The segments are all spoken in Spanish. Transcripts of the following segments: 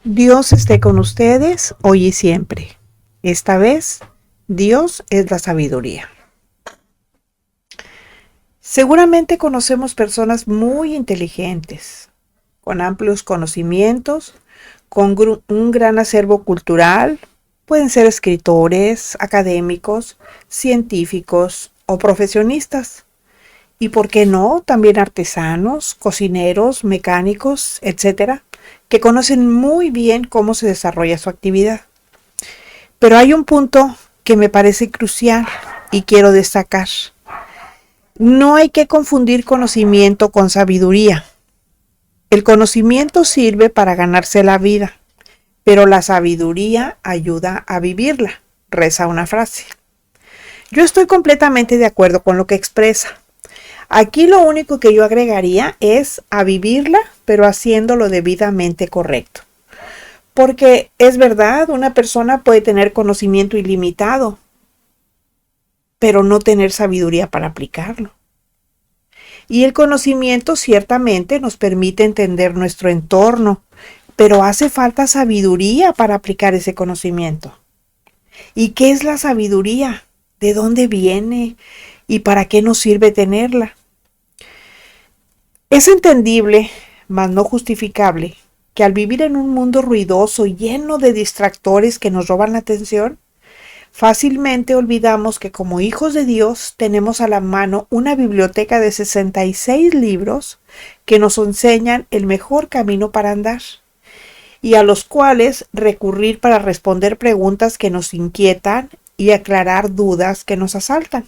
Dios esté con ustedes hoy y siempre. Esta vez, Dios es la sabiduría. Seguramente conocemos personas muy inteligentes, con amplios conocimientos, con un gran acervo cultural. Pueden ser escritores, académicos, científicos o profesionistas. Y por qué no, también artesanos, cocineros, mecánicos, etcétera, que conocen muy bien cómo se desarrolla su actividad. Pero hay un punto que me parece crucial y quiero destacar. No hay que confundir conocimiento con sabiduría. El conocimiento sirve para ganarse la vida, pero la sabiduría ayuda a vivirla, reza una frase. Yo estoy completamente de acuerdo con lo que expresa. Aquí lo único que yo agregaría es a vivirla, pero haciéndolo debidamente correcto. Porque es verdad, una persona puede tener conocimiento ilimitado, pero no tener sabiduría para aplicarlo. Y el conocimiento ciertamente nos permite entender nuestro entorno, pero hace falta sabiduría para aplicar ese conocimiento. ¿Y qué es la sabiduría? ¿De dónde viene? ¿Y para qué nos sirve tenerla? Es entendible, mas no justificable, que al vivir en un mundo ruidoso y lleno de distractores que nos roban la atención, fácilmente olvidamos que como hijos de Dios tenemos a la mano una biblioteca de 66 libros que nos enseñan el mejor camino para andar y a los cuales recurrir para responder preguntas que nos inquietan y aclarar dudas que nos asaltan.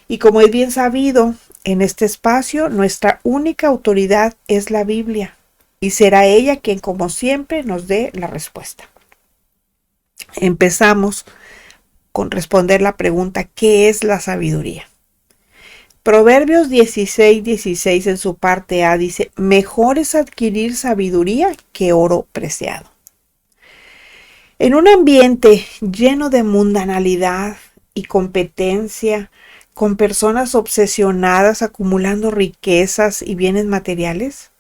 Y como es bien sabido, en este espacio nuestra única autoridad es la Biblia y será ella quien como siempre nos dé la respuesta. Empezamos con responder la pregunta ¿qué es la sabiduría? Proverbios 16:16 en su parte A dice, mejor es adquirir sabiduría que oro preciado. En un ambiente lleno de mundanalidad y competencia, con personas obsesionadas acumulando riquezas y bienes materiales,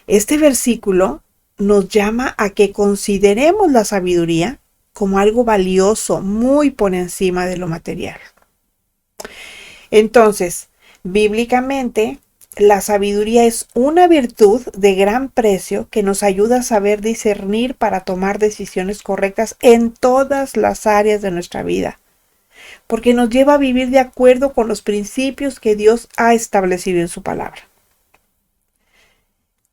este versículo nos llama a que consideremos la sabiduría como algo valioso, muy por encima de lo material. Entonces, bíblicamente, la sabiduría es una virtud de gran precio que nos ayuda a saber discernir para tomar decisiones correctas en todas las áreas de nuestra vida, porque nos lleva a vivir de acuerdo con los principios que Dios ha establecido en su palabra.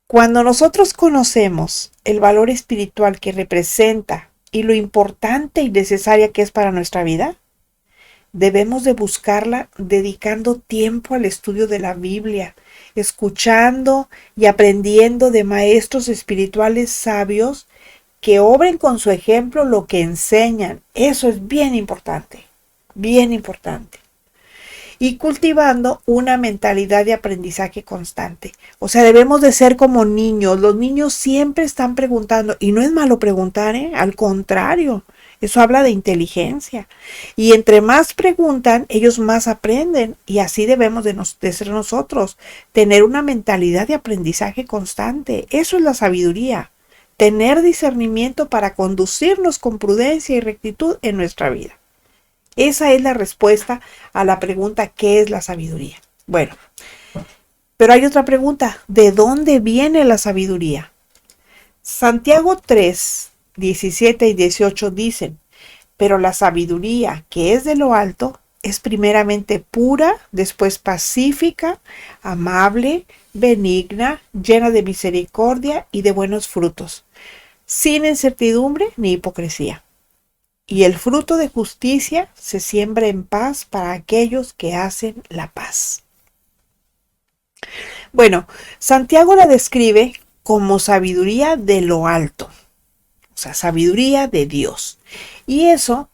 Cuando nosotros conocemos el valor espiritual que representa y lo importante y necesaria que es para nuestra vida, debemos de buscarla dedicando tiempo al estudio de la Biblia, escuchando y aprendiendo de maestros espirituales sabios que obren con su ejemplo lo que enseñan. Eso es bien importante, bien importante. Y cultivando una mentalidad de aprendizaje constante. O sea, debemos de ser como niños. Los niños siempre están preguntando, y no es malo preguntar, al contrario, eso habla de inteligencia. Y entre más preguntan, ellos más aprenden. Y así debemos de ser nosotros, tener una mentalidad de aprendizaje constante. Eso es la sabiduría, tener discernimiento para conducirnos con prudencia y rectitud en nuestra vida. Esa es la respuesta a la pregunta ¿qué es la sabiduría? Bueno, pero hay otra pregunta, ¿de dónde viene la sabiduría? Santiago 3, 17 y 18 dicen, pero la sabiduría que es de lo alto es primeramente pura, después pacífica, amable, benigna, llena de misericordia y de buenos frutos, sin incertidumbre ni hipocresía. Y el fruto de justicia se siembra en paz para aquellos que hacen la paz. Bueno, Santiago la describe como sabiduría de lo alto, o sea, sabiduría de Dios. Y eso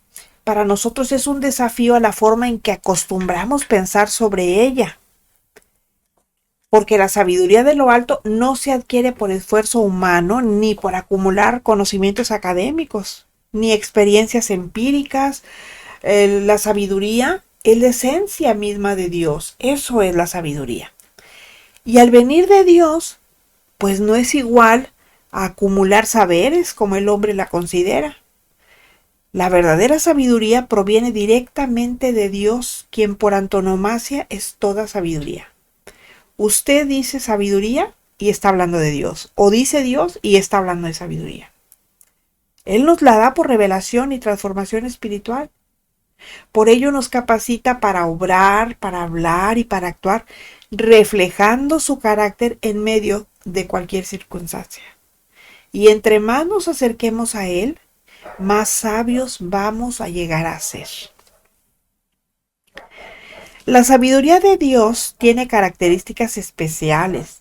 para nosotros es un desafío a la forma en que acostumbramos pensar sobre ella. Porque la sabiduría de lo alto no se adquiere por esfuerzo humano ni por acumular conocimientos académicos, ni experiencias empíricas. La sabiduría es la esencia misma de Dios. Eso es la sabiduría. Y al venir de Dios, pues no es igual a acumular saberes como el hombre la considera. La verdadera sabiduría proviene directamente de Dios, quien por antonomasia es toda sabiduría. Usted dice sabiduría y está hablando de Dios, o dice Dios y está hablando de sabiduría. Él nos la da por revelación y transformación espiritual. Por ello nos capacita para obrar, para hablar y para actuar, reflejando su carácter en medio de cualquier circunstancia. Y entre más nos acerquemos a Él, más sabios vamos a llegar a ser. La sabiduría de Dios tiene características especiales.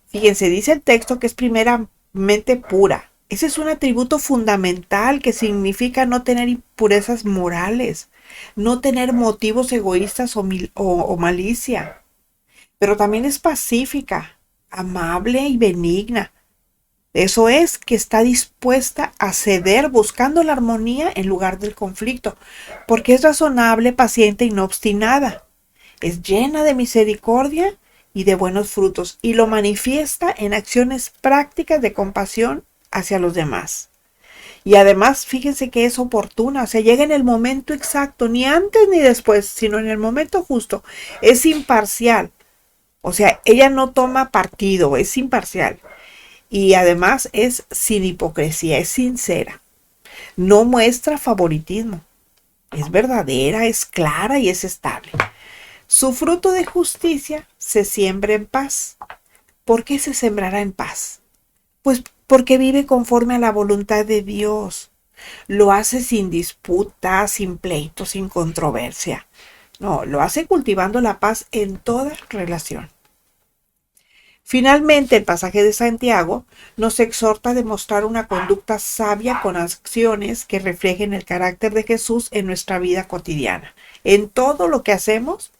Fíjense, dice el texto que es primeramente pura. Ese es un atributo fundamental que significa no tener impurezas morales, no tener motivos egoístas o malicia. Pero también es pacífica, amable y benigna. Eso es, que está dispuesta a ceder buscando la armonía en lugar del conflicto, porque es razonable, paciente y no obstinada. Es llena de misericordia y de buenos frutos, y lo manifiesta en acciones prácticas de compasión hacia los demás. Y además, fíjense que es oportuna, o sea, llega en el momento exacto, ni antes ni después, sino en el momento justo. Es imparcial, o sea, ella no toma partido, es imparcial. Y además es sin hipocresía, es sincera. No muestra favoritismo. Es verdadera, es clara y es estable. Su fruto de justicia se siembra en paz. ¿Por qué se sembrará en paz? Pues porque vive conforme a la voluntad de Dios. Lo hace sin disputa, sin pleito, sin controversia. No, lo hace cultivando la paz en toda relación. Finalmente, el pasaje de Santiago nos exhorta a demostrar una conducta sabia con acciones que reflejen el carácter de Jesús en nuestra vida cotidiana. En todo lo que hacemos,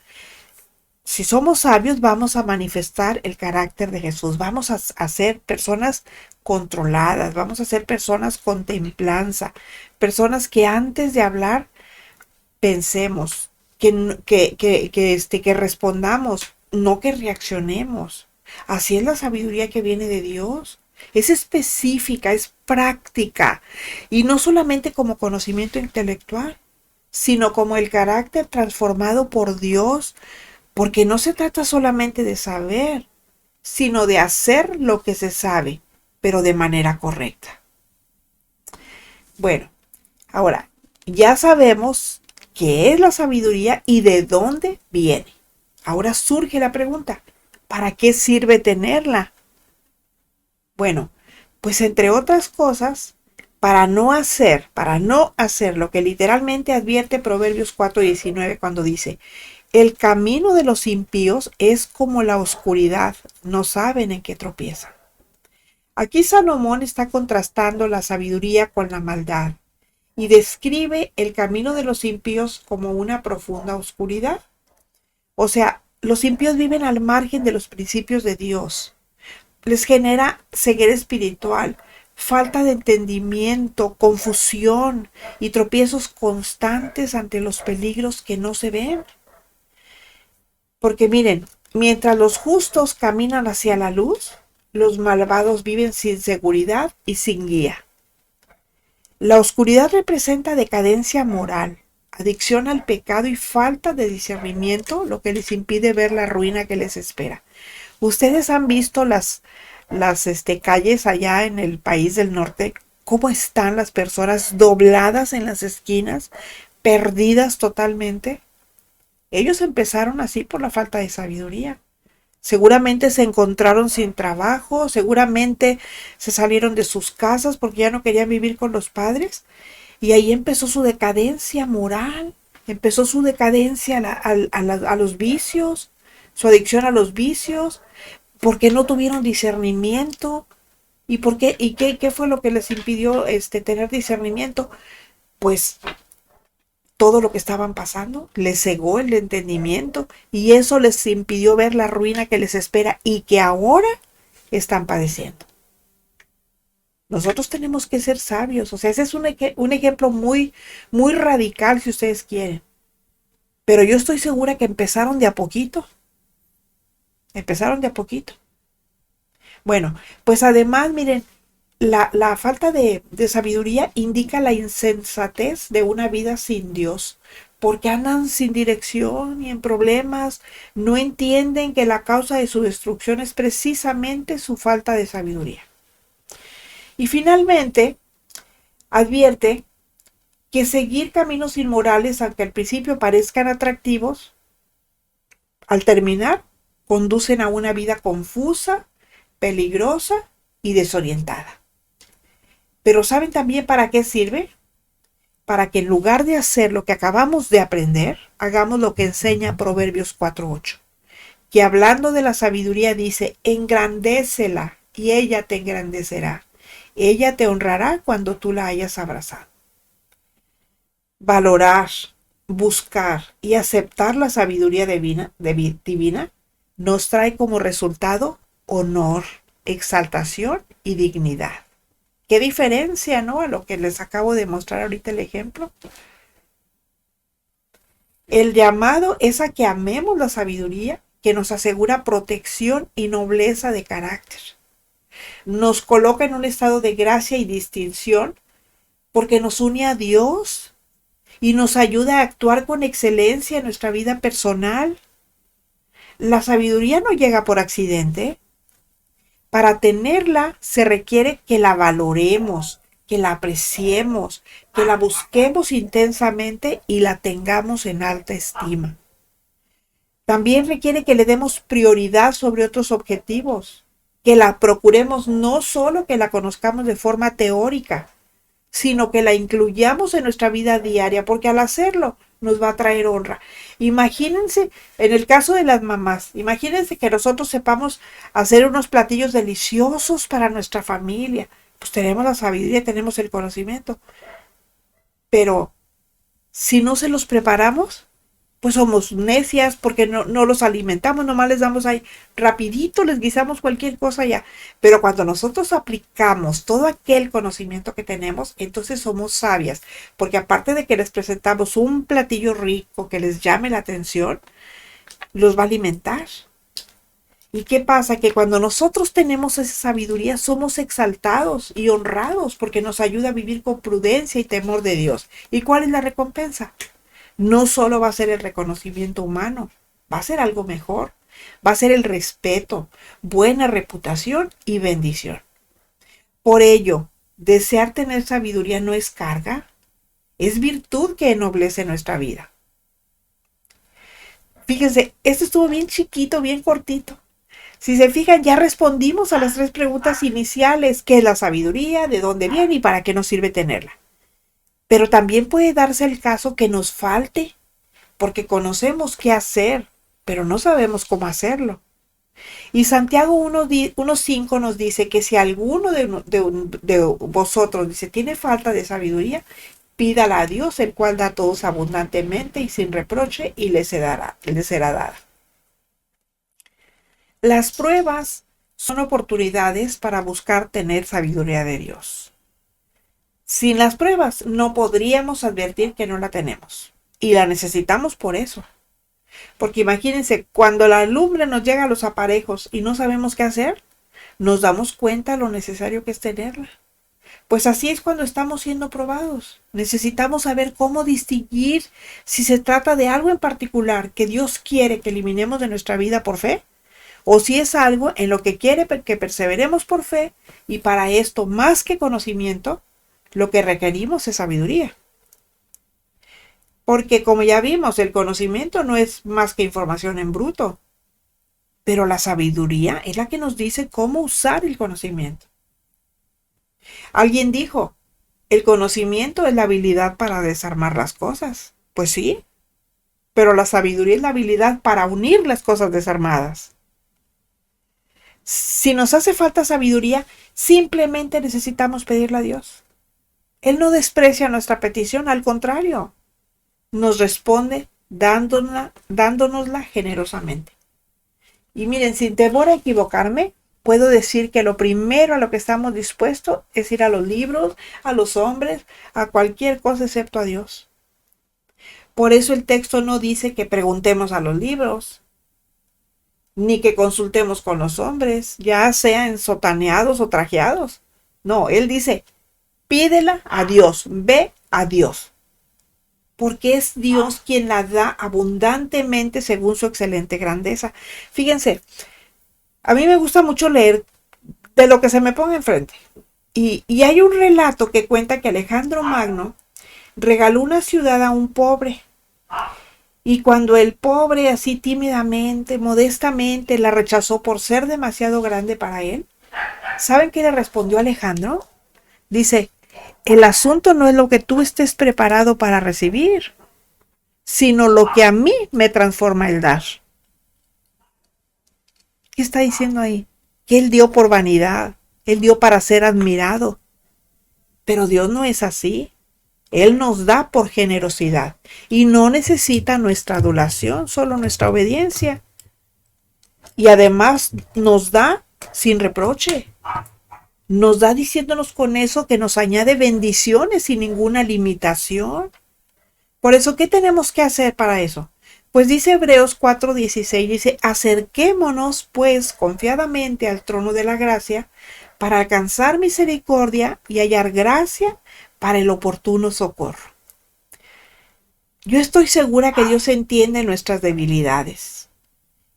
si somos sabios, vamos a manifestar el carácter de Jesús. Vamos a ser personas controladas, vamos a ser personas con templanza, personas que antes de hablar pensemos, que respondamos, no que reaccionemos. Así es la sabiduría que viene de Dios. Es específica, es práctica. Y no solamente como conocimiento intelectual, sino como el carácter transformado por Dios. Porque no se trata solamente de saber, sino de hacer lo que se sabe, pero de manera correcta. Bueno, ahora ya sabemos qué es la sabiduría y de dónde viene. Ahora surge la pregunta, ¿para qué sirve tenerla? Bueno, pues entre otras cosas, para no hacer lo que literalmente advierte Proverbios 4:19 cuando dice, el camino de los impíos es como la oscuridad, no saben en qué tropiezan. Aquí Salomón está contrastando la sabiduría con la maldad y describe el camino de los impíos como una profunda oscuridad. O sea, los impíos viven al margen de los principios de Dios. Les genera ceguera espiritual, falta de entendimiento, confusión y tropiezos constantes ante los peligros que no se ven. Porque miren, mientras los justos caminan hacia la luz, los malvados viven sin seguridad y sin guía. La oscuridad representa decadencia moral, adicción al pecado y falta de discernimiento, lo que les impide ver la ruina que les espera. Ustedes han visto las calles allá en el país del norte, cómo están las personas dobladas en las esquinas, perdidas totalmente. Ellos empezaron así por la falta de sabiduría. Seguramente se encontraron sin trabajo, seguramente se salieron de sus casas porque ya no querían vivir con los padres. Y ahí empezó su decadencia moral, empezó su decadencia a los vicios, su adicción a los vicios, porque no tuvieron discernimiento. ¿Y por qué? ¿Y qué fue lo que les impidió tener discernimiento? Pues todo lo que estaban pasando, les cegó el entendimiento y eso les impidió ver la ruina que les espera y que ahora están padeciendo. Nosotros tenemos que ser sabios, o sea, ese es un ejemplo muy, muy radical si ustedes quieren. Pero yo estoy segura que empezaron de a poquito. Empezaron de a poquito. Bueno, pues además, miren, La falta de sabiduría indica la insensatez de una vida sin Dios, porque andan sin dirección y en problemas, no entienden que la causa de su destrucción es precisamente su falta de sabiduría. Y finalmente, advierte que seguir caminos inmorales, aunque al principio parezcan atractivos, al terminar conducen a una vida confusa, peligrosa y desorientada. Pero ¿saben también para qué sirve? Para que en lugar de hacer lo que acabamos de aprender, hagamos lo que enseña Proverbios 4:8, que hablando de la sabiduría dice, engrandécela y ella te engrandecerá. Ella te honrará cuando tú la hayas abrazado. Valorar, buscar y aceptar la sabiduría divina nos trae como resultado honor, exaltación y dignidad. Qué diferencia, ¿no? A lo que les acabo de mostrar ahorita el ejemplo. El llamado es a que amemos la sabiduría que nos asegura protección y nobleza de carácter. Nos coloca en un estado de gracia y distinción porque nos une a Dios y nos ayuda a actuar con excelencia en nuestra vida personal. La sabiduría no llega por accidente. Para tenerla se requiere que la valoremos, que la apreciemos, que la busquemos intensamente y la tengamos en alta estima. También requiere que le demos prioridad sobre otros objetivos, que la procuremos no solo que la conozcamos de forma teórica, sino que la incluyamos en nuestra vida diaria, porque al hacerlo nos va a traer honra. Imagínense, en el caso de las mamás, imagínense que nosotros sepamos hacer unos platillos deliciosos para nuestra familia. Pues tenemos la sabiduría, tenemos el conocimiento. Pero si no se los preparamos, pues somos necias porque no los alimentamos, nomás les damos ahí rapidito, les guisamos cualquier cosa ya. Pero cuando nosotros aplicamos todo aquel conocimiento que tenemos, entonces somos sabias, porque aparte de que les presentamos un platillo rico que les llame la atención, los va a alimentar. ¿Y qué pasa? Que cuando nosotros tenemos esa sabiduría, somos exaltados y honrados porque nos ayuda a vivir con prudencia y temor de Dios. ¿Y cuál es la recompensa? No solo va a ser el reconocimiento humano, va a ser algo mejor, va a ser el respeto, buena reputación y bendición. Por ello, desear tener sabiduría no es carga, es virtud que ennoblece nuestra vida. Fíjense, esto estuvo bien chiquito, bien cortito. Si se fijan, ya respondimos a las 3 preguntas iniciales: ¿qué es la sabiduría? ¿De dónde viene? ¿Y para qué nos sirve tenerla? Pero también puede darse el caso que nos falte, porque conocemos qué hacer, pero no sabemos cómo hacerlo. Y Santiago 1:5 nos dice que si alguno de vosotros dice tiene falta de sabiduría, pídala a Dios, el cual da a todos abundantemente y sin reproche, y les será dada. Las pruebas son oportunidades para buscar tener sabiduría de Dios. Sin las pruebas no podríamos advertir que no la tenemos. Y la necesitamos por eso. Porque imagínense, cuando la lumbre nos llega a los aparejos y no sabemos qué hacer, nos damos cuenta lo necesario que es tenerla. Pues así es cuando estamos siendo probados. Necesitamos saber cómo distinguir si se trata de algo en particular que Dios quiere que eliminemos de nuestra vida por fe, o si es algo en lo que quiere que perseveremos por fe, y para esto, más que conocimiento, lo que requerimos es sabiduría. Porque como ya vimos, el conocimiento no es más que información en bruto, pero la sabiduría es la que nos dice cómo usar el conocimiento. Alguien dijo, el conocimiento es la habilidad para desarmar las cosas. Pues sí, pero la sabiduría es la habilidad para unir las cosas desarmadas. Si nos hace falta sabiduría, simplemente necesitamos pedirla a Dios. Él no desprecia nuestra petición, al contrario, nos responde dándonosla generosamente. Y miren, sin temor a equivocarme, puedo decir que lo primero a lo que estamos dispuestos es ir a los libros, a los hombres, a cualquier cosa excepto a Dios. Por eso el texto no dice que preguntemos a los libros, ni que consultemos con los hombres, ya sean sotaneados o trajeados. No, él dice, pídela a Dios, ve a Dios. Porque es Dios quien la da abundantemente según su excelente grandeza. Fíjense, a mí me gusta mucho leer de lo que se me ponga enfrente. Y hay un relato que cuenta que Alejandro Magno regaló una ciudad a un pobre. Y cuando el pobre, así tímidamente, modestamente, la rechazó por ser demasiado grande para él, ¿saben qué le respondió Alejandro? Dice, el asunto no es lo que tú estés preparado para recibir, sino lo que a mí me transforma el dar. ¿Qué está diciendo ahí? Que él dio por vanidad, él dio para ser admirado. Pero Dios no es así. Él nos da por generosidad y no necesita nuestra adulación, solo nuestra obediencia. Y además nos da sin reproche. Nos da diciéndonos con eso que nos añade bendiciones sin ninguna limitación. Por eso, ¿qué tenemos que hacer para eso? Pues dice Hebreos 4:16, dice, acerquémonos pues confiadamente al trono de la gracia para alcanzar misericordia y hallar gracia para el oportuno socorro. Yo estoy segura que Dios entiende nuestras debilidades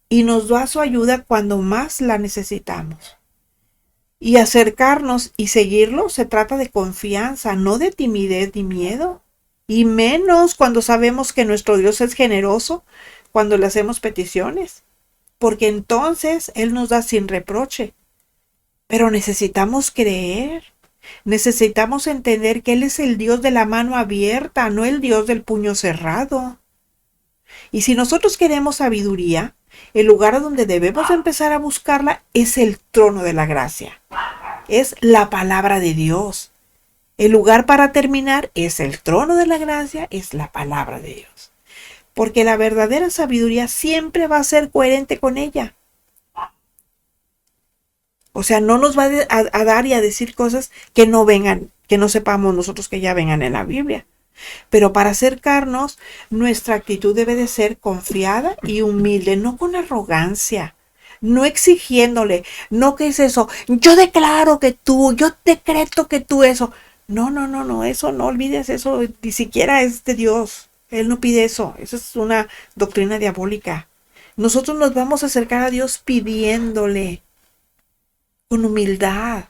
y nos da su ayuda cuando más la necesitamos. Y acercarnos y seguirlo se trata de confianza, no de timidez ni miedo. Y menos cuando sabemos que nuestro Dios es generoso cuando le hacemos peticiones, porque entonces Él nos da sin reproche. Pero necesitamos creer, necesitamos entender que Él es el Dios de la mano abierta, no el Dios del puño cerrado. Y si nosotros queremos sabiduría, el lugar donde debemos empezar a buscarla es el trono de la gracia. Es la palabra de Dios. El lugar para terminar es el trono de la gracia, es la palabra de Dios. Porque la verdadera sabiduría siempre va a ser coherente con ella. O sea, no nos va a dar y a decir cosas que no vengan, que no sepamos nosotros que ya vengan en la Biblia. Pero para acercarnos, nuestra actitud debe de ser confiada y humilde, no con arrogancia, no exigiéndole, no que es eso, yo declaro que tú, yo decreto que tú eso. No, eso no olvides, eso ni siquiera es de Dios. Él no pide eso, eso es una doctrina diabólica. Nosotros nos vamos a acercar a Dios pidiéndole con humildad,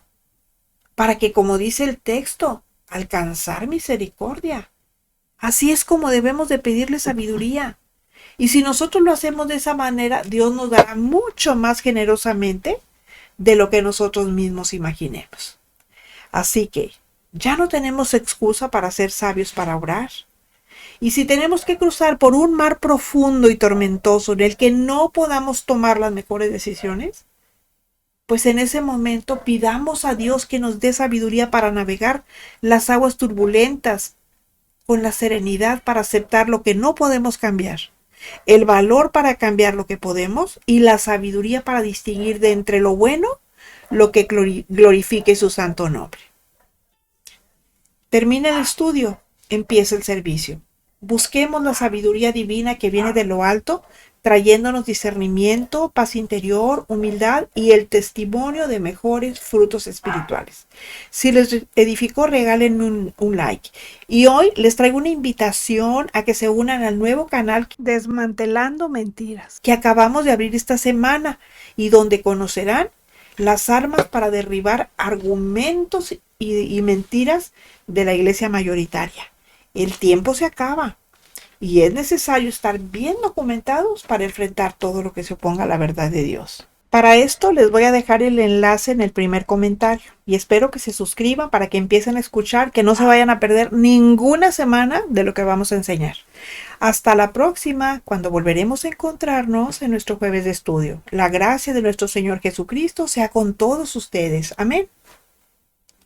para que, como dice el texto, alcanzar misericordia. Así es como debemos de pedirle sabiduría. Y si nosotros lo hacemos de esa manera, Dios nos dará mucho más generosamente de lo que nosotros mismos imaginemos. Así que ya no tenemos excusa para ser sabios para orar. Y si tenemos que cruzar por un mar profundo y tormentoso en el que no podamos tomar las mejores decisiones, pues en ese momento pidamos a Dios que nos dé sabiduría para navegar las aguas turbulentas con la serenidad para aceptar lo que no podemos cambiar, el valor para cambiar lo que podemos y la sabiduría para distinguir de entre lo bueno lo que glorifique su santo nombre. Termina el estudio, empieza el servicio. Busquemos la sabiduría divina que viene de lo alto, trayéndonos discernimiento, paz interior, humildad y el testimonio de mejores frutos espirituales. Si les edificó, regálenme un like. Y hoy les traigo una invitación a que se unan al nuevo canal Desmantelando Mentiras, que acabamos de abrir esta semana y donde conocerán las armas para derribar argumentos y mentiras de la iglesia mayoritaria. El tiempo se acaba y es necesario estar bien documentados para enfrentar todo lo que se oponga a la verdad de Dios. Para esto les voy a dejar el enlace en el primer comentario y espero que se suscriban para que empiecen a escuchar, que no se vayan a perder ninguna semana de lo que vamos a enseñar. Hasta la próxima, cuando volveremos a encontrarnos en nuestro jueves de estudio. La gracia de nuestro Señor Jesucristo sea con todos ustedes. Amén.